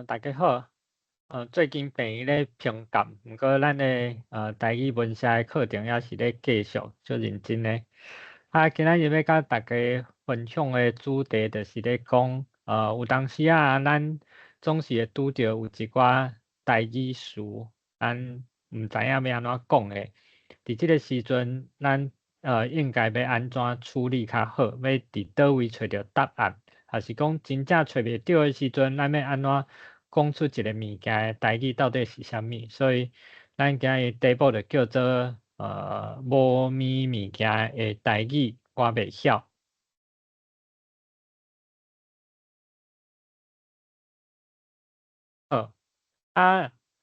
大家好。最近病咧平淡，毋过咱的台语文社的课程也是咧继续足认真咧。今仔日要甲大家分享的主题就是咧讲，有当时咱总是会拄着有一寡台语词，咱毋知影要安怎讲诶。伫即个时阵，咱应该要安怎处理较好？要伫倒位找着答案？还是讲真正找袂到的时阵，咱要安怎讲出一个物件的台语到底是啥物？所以咱今日题目就叫做无物件的台语我袂晓。好，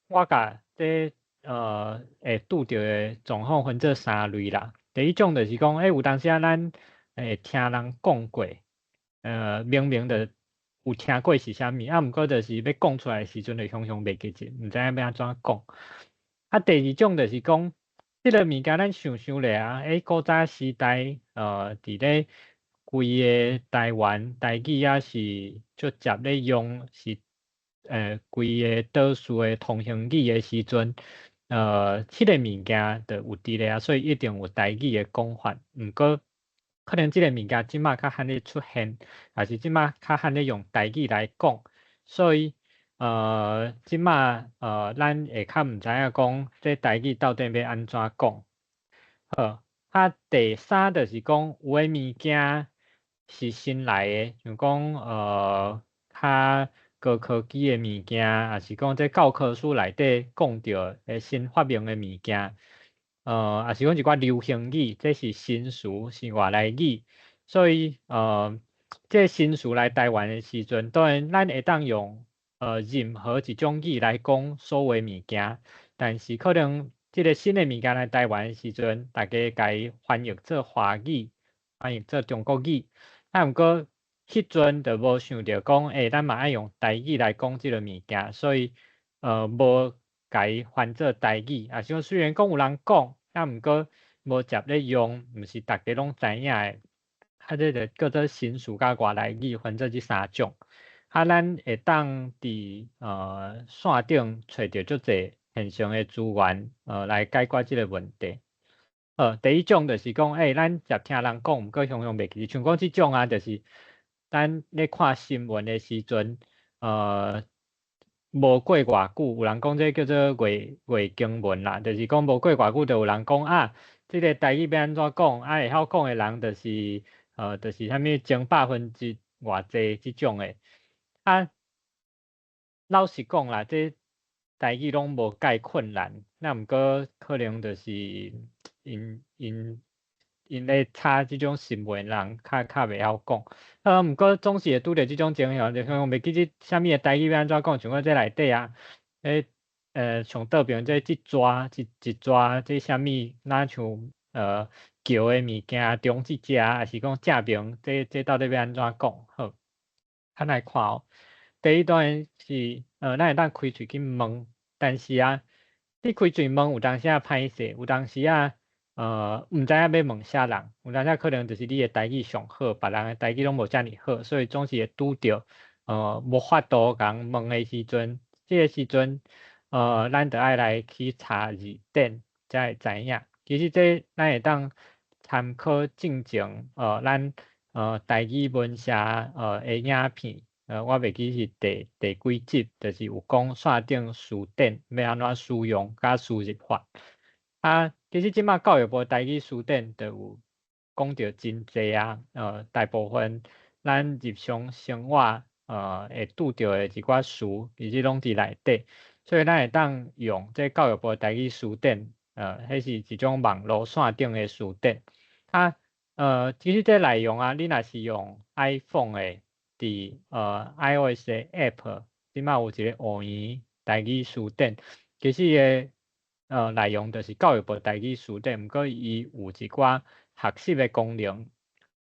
我甲这会拄着的状况分做3类啦。第一种就是讲，有当时咱会听人讲过，明明就有听过是啥物，毋过就是要讲出来的时阵就常常袂记得，毋知影要安怎讲。第二种就是讲，即个物件咱想咧古早时代，伫咧规个台湾台语也是足接咧用，是规个岛屿的通行语的时阵，即个物件就有伫咧所以一定有台语的讲法。毋过可能即个物件即马较罕咧出现，还是即马较罕咧用台语来讲，所以即马咱会较毋知影讲这台语到底要安怎讲。好，第三就是讲有诶物件是新来诶，像讲较高科技诶物件，还是讲这教科书内底讲到诶新发明诶物件，还是讲一寡流行语，这是新词，是外来语，所以这新词来台湾诶时阵，当然咱会当用任何一种语来讲所有物件，但是可能即个新诶物件来台湾诶时阵，大家甲伊翻译做华语，翻译做中国语，毋过迄阵就无想着讲，咱嘛爱用台语来讲即个物件，所以无甲伊翻做台语，也是讲虽然讲有人讲，毋过无接咧用，毋是大家拢知影诶。这就叫做新词甲外来语，分做即3种。咱会当伫线顶找着足侪现成诶资源，来解决即个问题。第一种就是讲，咱常听人讲，毋过常常袂记，像讲即种就是咱咧看新闻诶时阵，无过偌久，有人讲这叫做月经文啦，就是讲无过偌久，就有人讲即个台语要安怎讲，会晓讲诶人就是就是啥物前100%偌济即种诶。老实讲啦，这台语拢无介困难，毋过可能就是因咧查即种新闻人较袂晓讲。毋过总是会拄着即种情形，就像袂记即啥物诶台语要安怎讲，像我这内底上倒边这一抓一抓这啥物，若像桥诶物件中一只，还是讲正面这到底要安怎讲？好，来看第一段是咱会当开喙去问，但是你开喙问有当时歹势，有当时毋知影要问啥人，有当时可能就是你诶台语上好，别人诶台语拢无遮尔好，所以总是会拄着无法度共问诶时阵，即个时阵咱着爱来去查字典，才会知影。其实这咱会当参考进前咱台语文社诶影片。我袂记是第几集，就是有讲线顶词典要安怎使用甲输入法。其实即马教育部台语词典就有讲到真济大部分咱日常生活会拄着的一寡词，其实拢伫内底，所以咱会当用这教育部台语词典，迄是一种网络线顶的词典。其实这内容你若是用 iPhone 的。伫iOS 的 App， 即马有一个学园台语词典，其实伊个内容就是教育部台语词典，毋过伊有一寡学习的功能，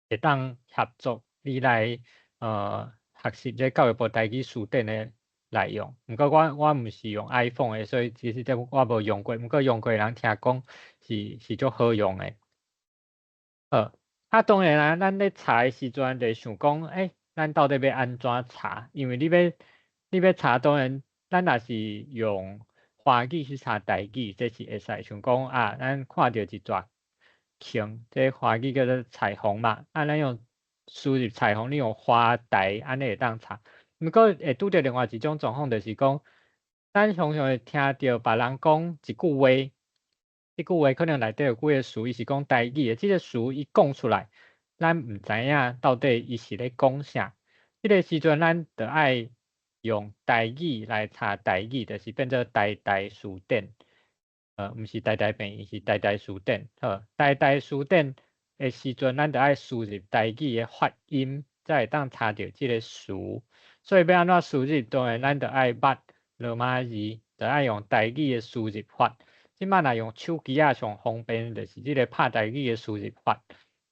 会当协助你来学习这教育部台语词典的内容。毋过我毋是用 iPhone 的，所以其实这我无用过，毋过用过的人听讲是足好用的。当然咱咧查的时阵就想讲，咱到底要安怎查？因为你要你要查当然，咱若是用华语去查台语，这是会使。像讲啊，咱看到一撮庆，这华语叫做彩虹嘛。啊，咱用输入彩虹，你用花台安尼会当查。毋过会拄着另外一种状况，就是讲，咱常常会听到别人讲一句话，一句话可能内底有几个词，伊是讲台语的，即个词伊讲出来，咱毋知影到底伊是咧讲啥。即个时阵，咱就爱用台语来查台语，就是变做台词典。毋是台病，是台词典。好，台词典的时阵，咱就爱输入台语的发音，才会当查到即个词。所以要安怎输入，当然咱就爱捌罗马字，就爱用台语的输入法。即摆若用手机啊，上方便就是即个拍台语的输入法。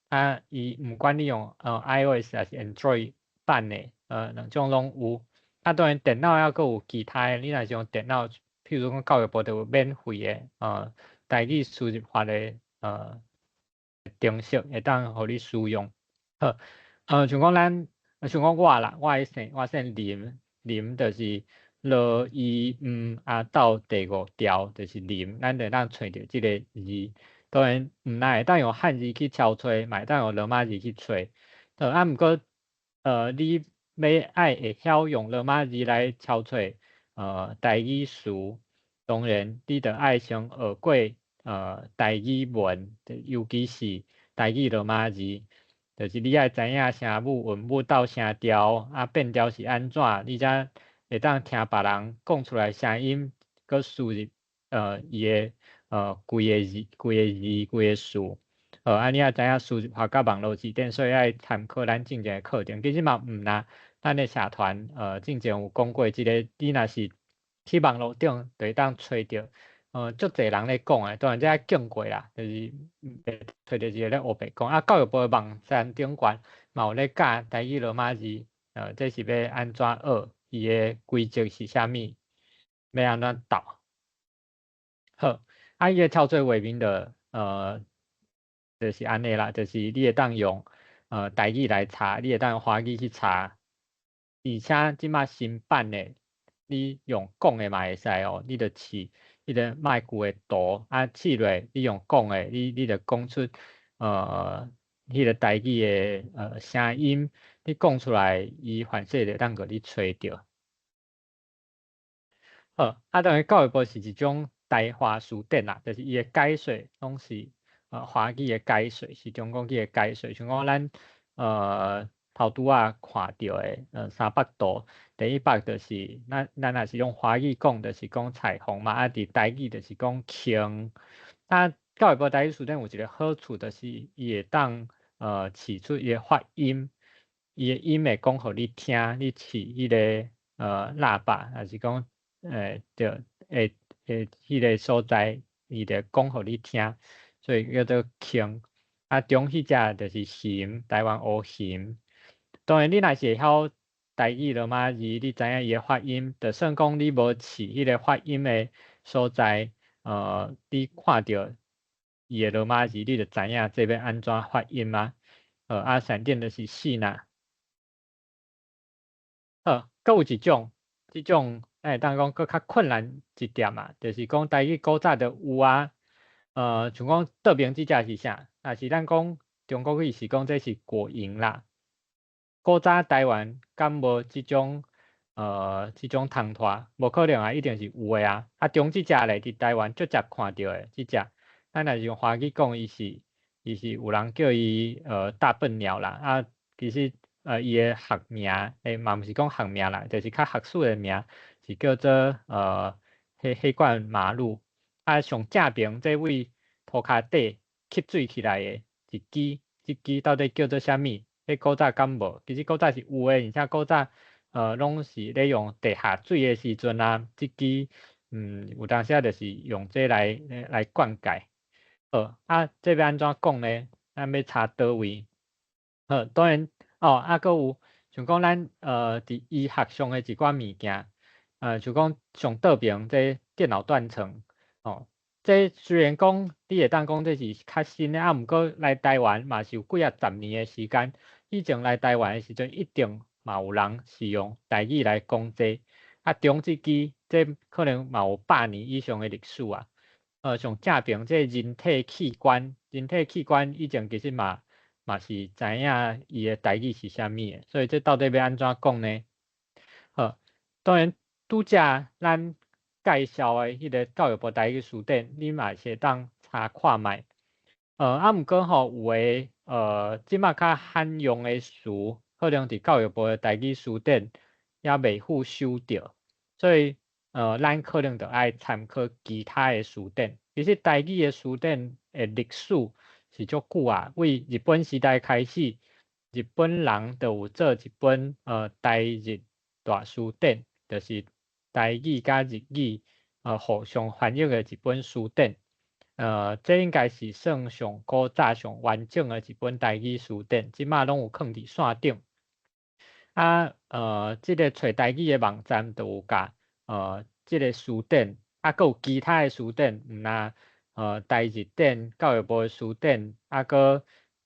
啊，伊毋管你用iOS 还是 Android 版的，两种拢有。啊，当然电脑还佫有其他的，你若是用电脑，譬如讲教育部就有免费的台语输入法的程式，会当互你使用。好，像讲像讲我啦，我姓林，林就是落伊到第5条就是林，咱就当找着即个字。当然，毋但会当用汉字去敲找，嘛会当用罗马字去找。啊，毋过你要爱会晓用罗马字来敲找台语词，当然你着爱先学过台语文，尤其是台语罗马字。就是你爱知影声母、韵母到声调，啊变调是安怎，你才会当听别人讲出来声音，佮输入伊的规个字、规个词。你也知影输入法甲网络字典，所以爱参考咱之前的课程。其实嘛毋啦，咱的社团之前有讲过，即个你若是去网络顶，就会当找着足侪人咧讲诶，当然这爱经过啦，就是找着一个咧黑白讲。啊，教育部的网站顶悬嘛有咧教台语罗马字，这是要安怎学，伊的规则是啥物，要安怎读。好，伊个跳做画面的就是安尼啦，就是你会当用台语来查，你会当用华语去查，而且即马新版的，你用讲的嘛会使哦，你着试，你着卖句的图，啊试落你用讲的，你着讲出迄个台语的声音，你讲出来，伊反射着当个你找着。好，当然教育部是一种台华词典啦，就是伊的解说拢是华语的解说，是中国语的解说。像讲咱头拄啊看到的300度，第一百就是咱若是用华语讲，就是讲彩虹嘛，伫台语就是讲庆。教育部台语词典有一个好处，就是伊会当试出伊的发音，伊的音会讲互你听，你试迄个喇叭，还是讲迄个所在，伊就讲互你听，所以叫做庆。中迄只就是行，台湾乌行。当然，你若是会晓台语罗马字，你知影伊的发音，就算讲你无试迄个发音的所在，你看到伊的罗马字，你就知影这要安怎发音嘛。闪电就是死啦。佫有一种，即种当讲佫较困难一点啊，就是讲台语古早就有啊，像讲得名即只是啥？若是咱讲中国语是讲这是国营啦。古早台湾敢无即种通拖？无可能啊，一定是有诶啊。中即只咧，伫台湾足常看到诶，即只，咱若是用华语讲，伊是有人叫伊大笨鸟啦。其实伊诶学名嘛毋是讲学名啦，就是较学术诶名，是叫做黑冠马路。上正边这位涂骹底吸水起来诶一支，即支到底叫做啥物？迄古早敢无？其实古早是有诶，而且古早拢是咧用地下水诶时阵啊，即支有当时就是用这来灌溉。这要安怎讲呢？咱要查倒位？当然佫有像讲咱伫医学上诶一寡物件，像讲上倒边这电脑断层这虽然讲你会当讲这是较新诶，毋过来台湾嘛是有几10年诶时间。以前来台湾诶时阵，一定嘛有人是用台语来讲这。中即支这可能嘛有100年以上的历史啊。像正平这人体器官以前其实嘛是知影伊的代志是啥物的，所以这到底要安怎讲呢？当然拄则咱介绍的迄个教育部台语词典，你嘛是当查看卖。毋过吼有诶即马较罕用的词，可能伫教育部的台语词典也未赴收着，所以咱可能就爱参考其他的词典。其实台语的词典的历史是足久啊，为日本时代开始，日本人就有做一本台日大词典，就是台语甲日语互相翻译的一本词典。这应该是算上古早上完整的一本台语词典，即马拢有放伫线顶。这个找台语的网站都有甲这个词典，佫有其他的词典，毋那台日典、教育部的词典，佫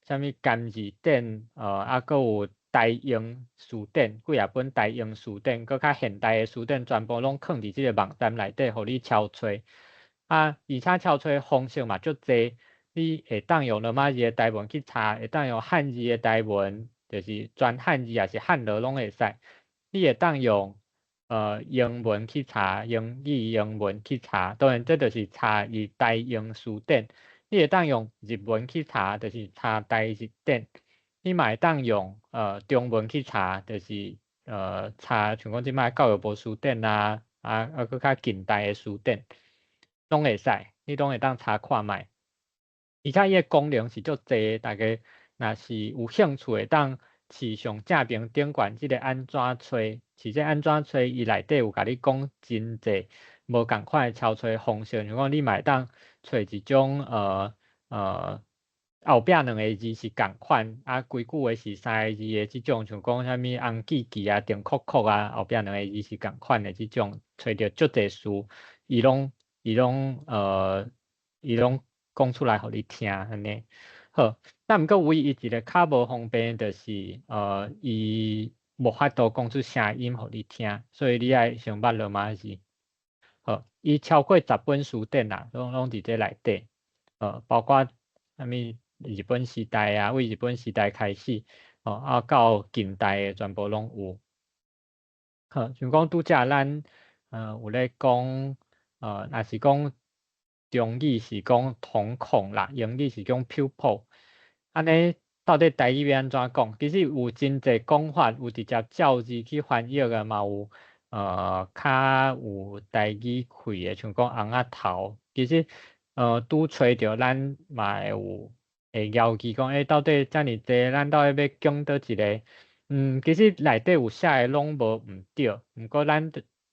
啥物甘字典，佫有台英词典，几啊本台英词典，佫较现代的词典，全部拢放伫即个网站内底，互你敲揣。而且敲揣方式嘛足侪，你会当用罗马字的台文去查，会当用汉字的台文，就是全汉字也是汉字拢会使。你会当用英文去查，英语英文去查，当然这就是查伊台英词典。你会当用日文去查，就是查台日典。你嘛会当用中文去查，就是查像讲即摆教育部词典啊，佫较近代的词典。拢会使，你拢会当查看卖。而且伊个功能是足侪，大家若是有兴趣的，当试上正平顶悬即个安怎揣，是这安怎揣，伊内底有甲你讲真侪无共款的敲揣方式。如果你嘛会当揣一种后壁2个字是共款，规句话是3个字的即种，像讲啥物红记记啊、定哭哭啊，后壁2个字是共款的即种，揣着足侪词，伊拢讲出来互你听安尼。好，但毋过唯一一个较无方便，就是伊无法度讲出声音互你听，所以你爱想捌罗马字。好，伊超过10本词典啦，拢伫这内底。包括啥物日本时代啊，为日本时代开始，到近代的全部拢有。好，像讲拄则咱有咧讲，若是讲中语是讲瞳孔啦，英语是讲 pupil，安尼到底台语要安怎讲？其实有真侪讲法，有直接照字去翻译的，嘛有较有台语气的，像讲红仔头，其实拄揣着咱嘛有会要记讲，到底遮尔济，咱到底要讲倒一个？其实内底有写的拢无毋对，毋过咱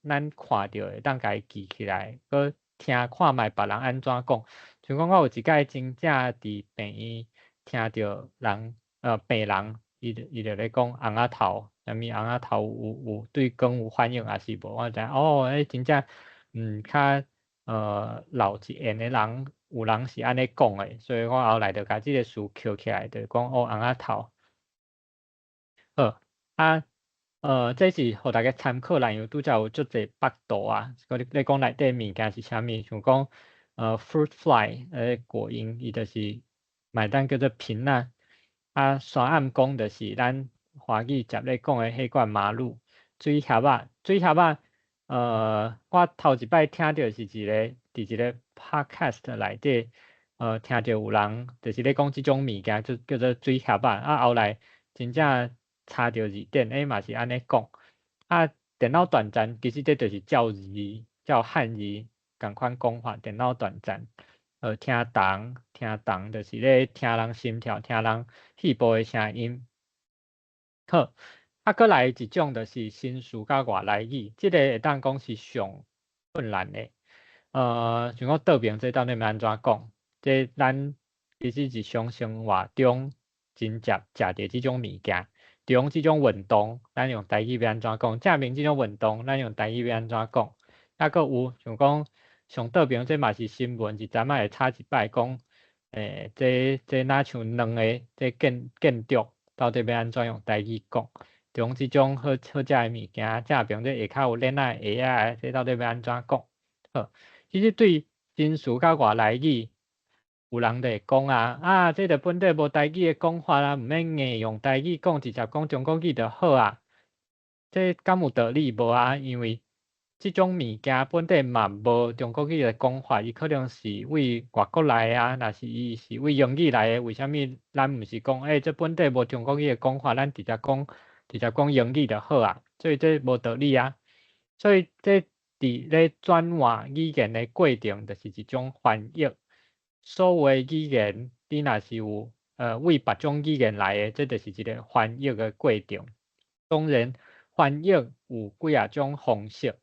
看着会当家记起来，佮听看卖别人安怎讲。像讲我有一摆真正伫病院听着人病人，伊就咧讲红仔头，啥物红仔头有对光有反应还是无？我知真正较老一end的人，有人是安尼讲的，所以我后来就甲即个词扣起来，就讲红仔头。这是互大家参考啦，因为拄则有足侪百度啊，你讲内底物件是啥物？像讲fruit fly 果蝇，伊就是买单叫做瓶仔。山暗讲就是咱华语接咧讲的迄款马路水盒仔，我头一摆听着是伫一个 podcast 内底，听着有人就是咧讲即种物件，叫做水盒仔。后来真正查着字典，嘛是安尼讲。电脑断层其实这就是照字、照汉字共款讲法。电脑断层，听筒就是咧听人心跳、听人肺部的声音。好，佫来一种就是新词甲外来语，即个会当讲是上困难的。像讲倒边这到底要安怎讲？这咱其实日常生活中真食着即种物件。中即种运动，咱用台语要安怎讲？正面即种运动，咱用台语要安怎讲？佫有像讲上倒边这嘛是新闻，是昨仔会插一摆讲，这若像2个这建筑，到底要安怎用台语讲？中即种好食的物件，正平这下骹有恋爱鞋啊，这到底要安怎讲？好，其实对新词甲外来语，有人就会讲啊，这个本地无台语的讲法啦，毋免硬用台语讲，直接讲中国语就好啊。这敢有道理无啊？因为即种物件本地嘛无中国语的讲法，伊可能是为外国来啊，若是伊是为英语来的，为虾米咱毋是讲这本地无中国语的讲法，咱直接讲英语就好啊？所以这无道理啊。所以这伫咧转换语言的过程，就是一种翻译。所有语言，你若是有为别种语言来的，这就是一个翻译的过程。当然，翻译有几啊种方式。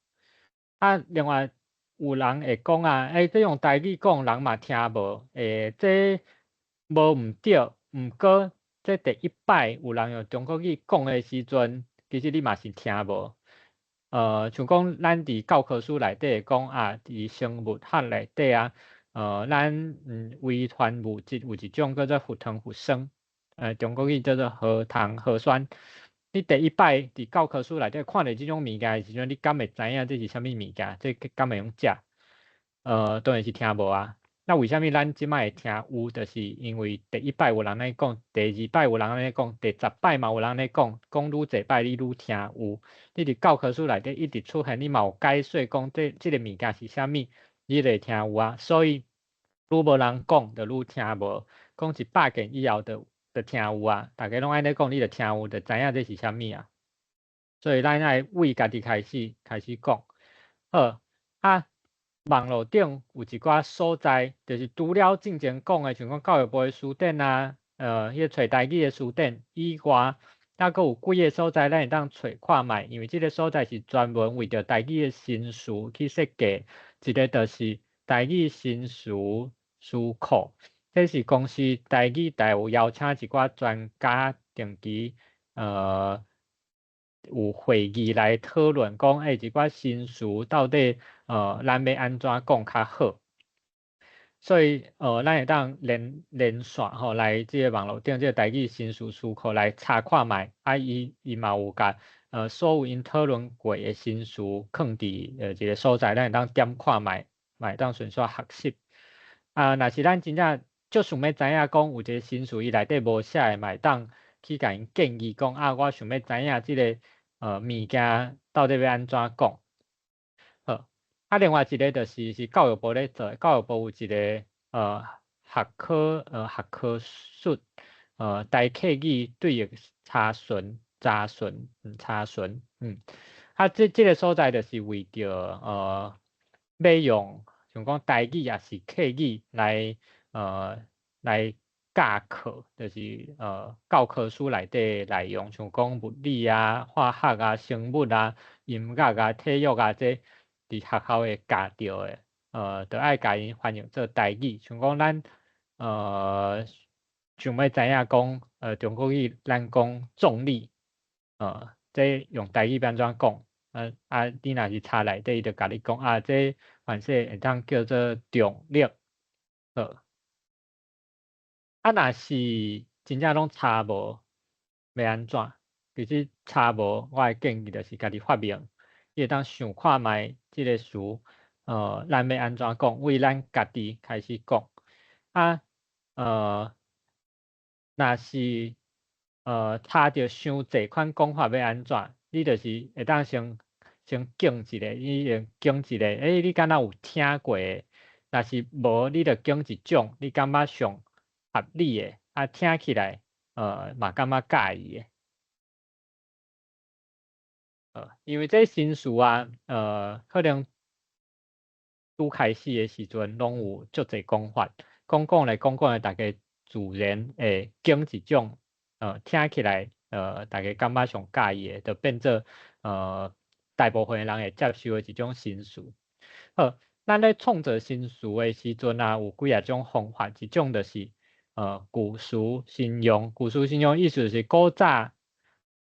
另外有人会讲啊，这用台语讲人嘛听无，这无毋对，毋过这第一摆有人用中国语讲的时阵，其实你嘛是听无。像讲咱伫教科书内底讲啊，伫生物学内底啊，咱微传物质有一种叫做核糖核酸，中国语叫做核糖核酸。你第一摆伫教科书内底看到即种物件时阵，你敢会知影这是啥物物件？这敢会用食？当然是听无啊。那为虾米咱即摆会听有？就是因为第一摆有人咧讲，第二摆有人咧讲，第10摆嘛有人咧讲，讲愈侪摆你愈听有。你伫教科书内底一直出现，你嘛有解说讲即个物件是啥物，你就会听有啊。所以愈无人讲，就愈听无。讲100件以后就听有啊。大家拢安尼讲，你就听有，就知影这是啥物啊。所以咱爱为家己开始讲。好网络顶有一寡所在，就是除了之前讲的，像讲教育部的书店啊，迄个找台语的书店以外，还佫有几个所在，咱会当找看卖，因为即个所在是专门为着台语的新词去设计，一个就是台语新词书库，这是公司台语台有邀请一寡专家定期有会议来讨论，讲一寡新词到底咱要安怎讲较好？所以咱会当连线吼来即个网络顶即个台语新词书库来查看卖，伊嘛有甲所有因讨论过的新词放伫一个所在，咱会当点看卖，会当顺续学习。若是咱真正就想要知影讲有一个新词伊内底无写的，会当去甲因建议讲我想要知影即个物件到底要安怎讲。好，另外一个就是教育部咧做，教育部有一个学科书台客语对译查询，这个所在就是为着要用像讲台语也是客语来教课，就是教科书内底内容，像讲物理啊、化学啊、生物啊、音乐啊、体育啊这。伫学校会教着的，就爱甲因翻译做台语。像讲咱想要知影讲中国语咱讲重力，这用台语安怎讲？你若是查内底，伊就甲你讲这反正会当叫做重力。若是真正拢查无，要安怎？其实查无，我的建议就是家己发明。会当想看卖即个词，咱要安怎讲？为咱家己开始讲。若是查着伤济款讲法要安怎？你就是会当先经一个，你经一个，你敢若有听过？若是无，你就经一种，你感觉上合理的，听起来嘛感觉介意的。因为这新词可能拄开始的时阵拢有足侪讲法，讲来，大家自然会经一种听起来大家感觉上介意的，就变做大部分人会接受的一种新词。好，咱咧创造新词的时阵有几啊种方法，一种就是古词新用，古词新用意思就是古早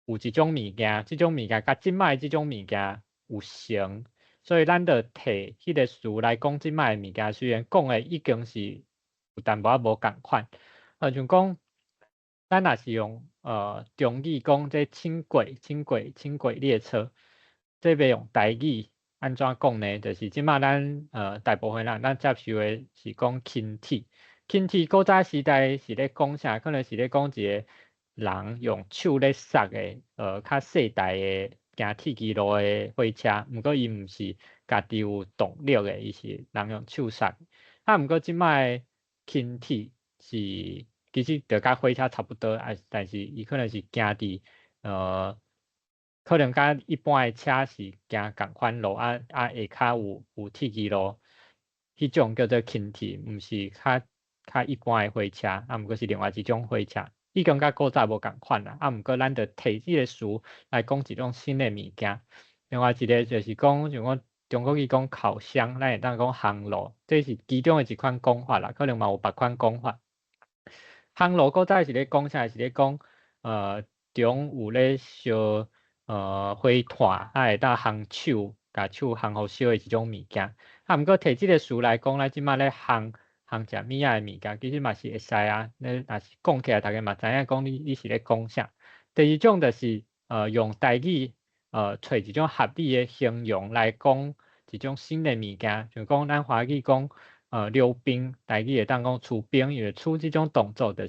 有一种物件，即种物件甲即摆即种物件有像，所以咱就摕迄个词来讲即摆物件，虽然讲的已经是有淡薄仔无共款，像讲咱若是用中语讲这轻轨列车，这要用台语安怎讲呢？就是即马咱大部分人咱接受的是讲轻铁，轻铁古早时代是咧讲啥？可能是咧讲一个人用手咧刹的较细台的行铁机路的火车，毋过伊毋是家己有动力的，伊是人用手刹。啊，毋过即摆轻铁是其实就甲火车差不多，但是伊可能是行伫可能甲一般的车是行共款路啊，下骹有铁机路，迄种叫做轻铁，毋是较一般的火车，啊，毋过是另外一种火车，已经甲古早无共款啦，啊，毋过咱着摕即个词来讲一种新的物件。另外一个就是讲，像讲中国语讲烤箱，咱会当讲烘炉，这是其中的一款讲法啦，可能嘛有别款讲法。烘炉古早是咧讲啥？是咧讲中有咧烧火炭，啊会当烘手，甲手烘好烧的一种物件。啊，毋过摕即个词来讲，咱即马咧烘食物仔的物件，其实嘛是会使啊。你若是讲起来，大家嘛知影讲你是咧讲啥。第二种就是用台语找一种合理的形容来讲一种新的物件，像讲咱华语讲溜冰，台语会当讲出冰，因为出即种动作咧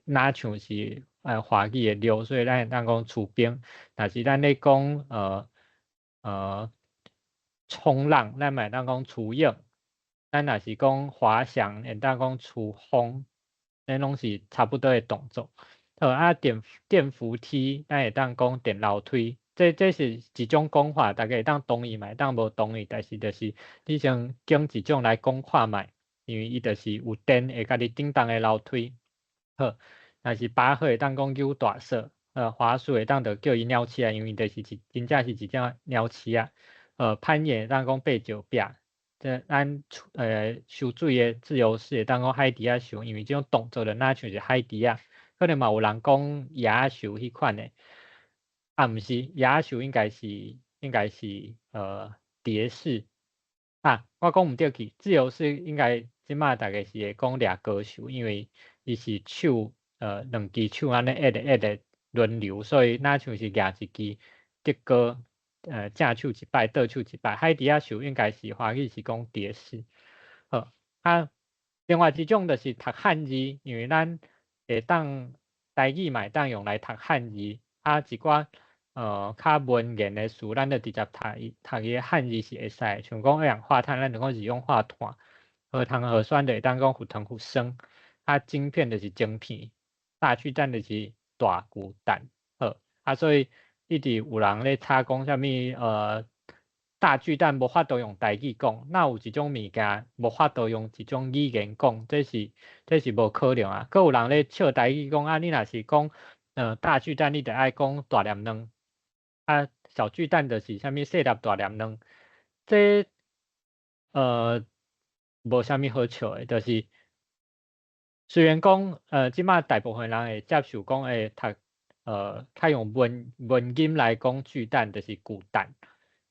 哪像是华语的溜，所以咱会当讲出冰。但是咱咧讲冲浪，咱嘛会当讲出泳。咱若是讲滑翔，会当讲出风，那拢是差不多的动作。啊，电扶梯，咱会当讲电楼梯，这是一种讲法，大家会当同意嘛，会当无同意，但是就是你先经一种来讲看卖，因为伊就是有电会甲你叮当的楼梯。好，若是拔河会当讲扭大绳，滑雪会当着叫伊鸟起啊，因为就是真正是一种鸟起啊。攀岩会当讲爬石壁。这咱游水的自由式会当讲海底下游，因为这种动作的那像是海底啊。可能嘛有人讲野游迄款的，啊毋是野游应该是蝶式啊，我讲毋对去，自由式应该即马大概是会讲掠高手，因为伊是手两支手安尼一直轮流，所以那像是掠一支得高正手一摆，倒手一摆。海底下游应该是华语是讲蝶式。好啊，另外一种就是读汉字，因为咱会当台语嘛会当用来读汉字，啊一寡较文言的词，咱就直接读伊汉字是会使，像讲二氧化碳，咱就讲二氧化碳；核糖核酸就会当讲核糖核酸，啊晶片就是晶片，大巨蛋就是大巨蛋。好啊，所以一直有人咧查讲啥物大巨蛋无法度用台语讲，那有一种物件无法度用一种语言讲，这是无可能啊。佫有人咧笑台语讲啊，你若是讲大巨蛋，你得爱讲大念卵，啊小巨蛋就是啥物细粒大念卵，这无啥物好笑的，就是虽然讲即马大部分人会接受讲会读较用文音来讲巨蛋就是巨蛋。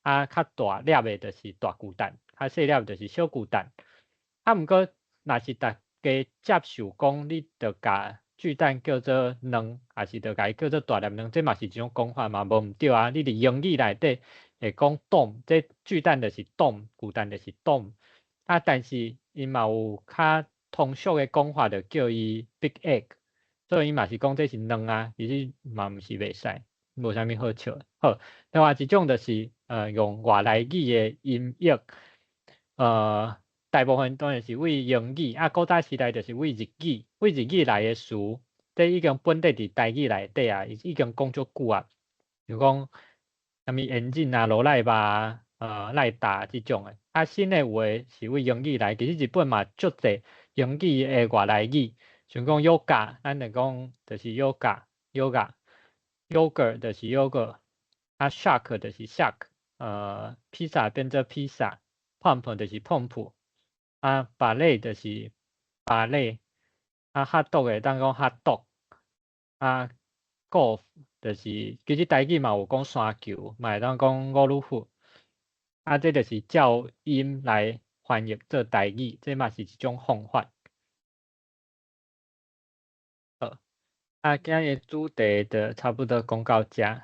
啊，较大粒的就是大巨蛋，较细粒就是小巨蛋。啊，毋过若是大家接受讲，你着甲巨蛋叫做卵，还是着甲伊叫做大粒卵，这嘛是一种讲法嘛，无毋对啊。你伫英语内底会讲 dome，这巨蛋就是 dome，巨蛋就是 dome。啊，但是伊嘛有较通俗的讲法，着叫伊 big egg，所以伊嘛是讲这是卵啊，其实嘛毋是袂使。无啥物好笑。好，另外一种就是用外来语的音译，大部分当然是为英语，啊，古早时代就是为日语来的词，这已经本地伫台语内底啊，已经讲足久啊。就讲啥物眼镜啊、罗赖吧、赖达这种的，啊，新的话是为英语来，其实日本嘛足侪英语的外来语，像讲 yoga， 咱就讲就是 yoga。yogurt 就是 yogurt， 啊 shark 就是 shark， 披萨变做披萨 ，pump 就是 pump， 啊 ballet 就是 ballet， 啊 hot dog 会当讲 hot dog， 啊 golf 就是其实台语嘛有讲山球，嘛会当讲五路虎，啊这就是照音来翻译做台语，这嘛是一种方法。啊，今日主题的差不多讲到这。